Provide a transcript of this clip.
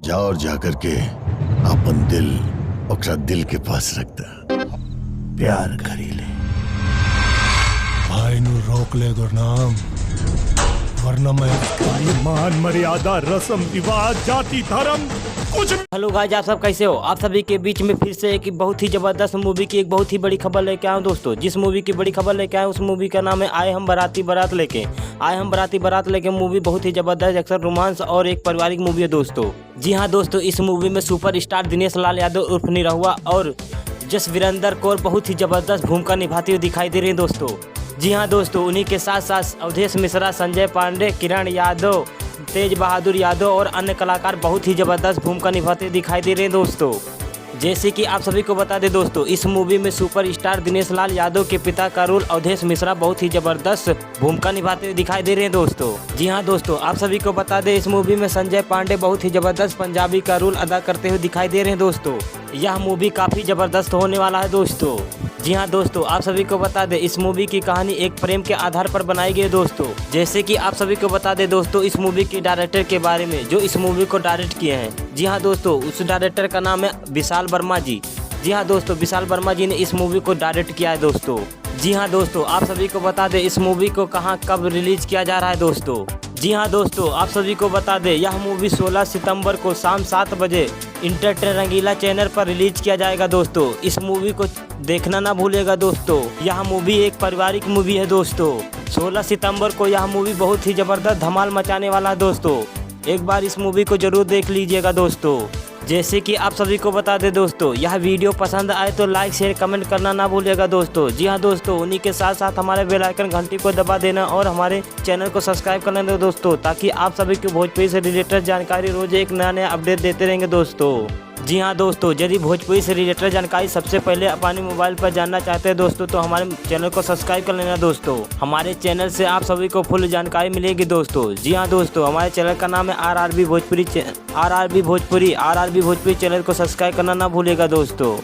जा और जाकर के अपन दिल ओकरा दिल के पास रखता प्यार करी ले। भाई नु रोक ले गुरनाम, वरना मैं मान मर्यादा रस्म रिवाज जाति धर्म कुछ। हेलो गाइस, आप सब कैसे हो? आप सभी के बीच में फिर से एक बहुत ही जबरदस्त मूवी की एक बहुत ही बड़ी खबर लेके आया हूं दोस्तों। जिस मूवी की बड़ी खबर लेके आए उस मूवी का नाम है आए हम बाराती बारात लेके। आए हम बाराती बारात लेके मूवी बहुत ही जबरदस्त एक्शन रोमांस और एक पारिवारिक मूवी है दोस्तों। जी हाँ दोस्तों, इस मूवी में सुपर स्टार दिनेश लाल यादव उर्फ निरहुआ और जसवीरेंद्र कौर बहुत ही जबरदस्त भूमिका निभाते हुए दिखाई दे रहे हैं दोस्तों। जी हाँ दोस्तों, उन्हीं के साथ साथ अवधेश मिश्रा, संजय पांडे, किरण यादव, तेज बहादुर यादव और अन्य कलाकार बहुत ही जबरदस्त भूमिका निभाते दिखाई दे रहे हैं दोस्तों। जैसे कि आप सभी को बता दें दोस्तों, इस मूवी में सुपर स्टार दिनेश लाल यादव के पिता का रोल अवधेश मिश्रा बहुत ही जबरदस्त भूमिका निभाते हुए दिखाई दे रहे हैं दोस्तों। जी हाँ दोस्तों, आप सभी को बता दें इस मूवी में संजय पांडे बहुत ही जबरदस्त पंजाबी का रोल अदा करते हुए दिखाई दे रहे हैं दोस्तों। यह मूवी काफी जबरदस्त होने वाला है दोस्तों। जी हाँ दोस्तों, आप सभी को बता दें इस मूवी की कहानी एक प्रेम के आधार पर बनाई गई है दोस्तों। जैसे कि आप सभी को बता दें दोस्तों, इस मूवी के डायरेक्टर के बारे में जो इस मूवी को डायरेक्ट किए हैं। जी हाँ दोस्तों, उस डायरेक्टर का नाम है विशाल वर्मा जी। जी हाँ दोस्तों, विशाल वर्मा जी ने इस मूवी को डायरेक्ट किया है दोस्तों। जी हाँ दोस्तों, आप सभी को बता दें इस मूवी को कहाँ कब रिलीज किया जा रहा है दोस्तों। जी हाँ दोस्तों, आप सभी को बता दें यह मूवी 16 सितंबर को शाम 7 बजे इंटरटेन रंगीला चैनल पर रिलीज किया जाएगा दोस्तों। इस मूवी को देखना ना भूलेगा दोस्तों। यह मूवी एक पारिवारिक मूवी है दोस्तों। 16 सितंबर को यह मूवी बहुत ही जबरदस्त धमाल मचाने वाला है दोस्तों। एक बार इस मूवी को जरूर देख लीजिएगा दोस्तों। जैसे कि आप सभी को बता दें दोस्तों, यह वीडियो पसंद आए तो लाइक शेयर कमेंट करना ना भूलिएगा दोस्तों। जी हाँ दोस्तों, उन्हीं के साथ साथ हमारे बेल आइकन घंटी को दबा देना और हमारे चैनल को सब्सक्राइब कर लेना दोस्तों, ताकि आप सभी को भोजपुरी से रिलेटेड जानकारी रोज एक नया अपडेट देते रहेंगे दोस्तों। जी हाँ दोस्तों, यदि भोजपुरी से रिलेटेड जानकारी सबसे पहले अपने मोबाइल पर जानना चाहते हैं दोस्तों तो हमारे चैनल को सब्सक्राइब कर लेना दोस्तों। हमारे चैनल से आप सभी को फुल जानकारी मिलेगी दोस्तों। जी हाँ दोस्तों, हमारे चैनल का नाम है आरआरबी भोजपुरी चैनल को सब्सक्राइब करना ना भूलिएगा दोस्तों।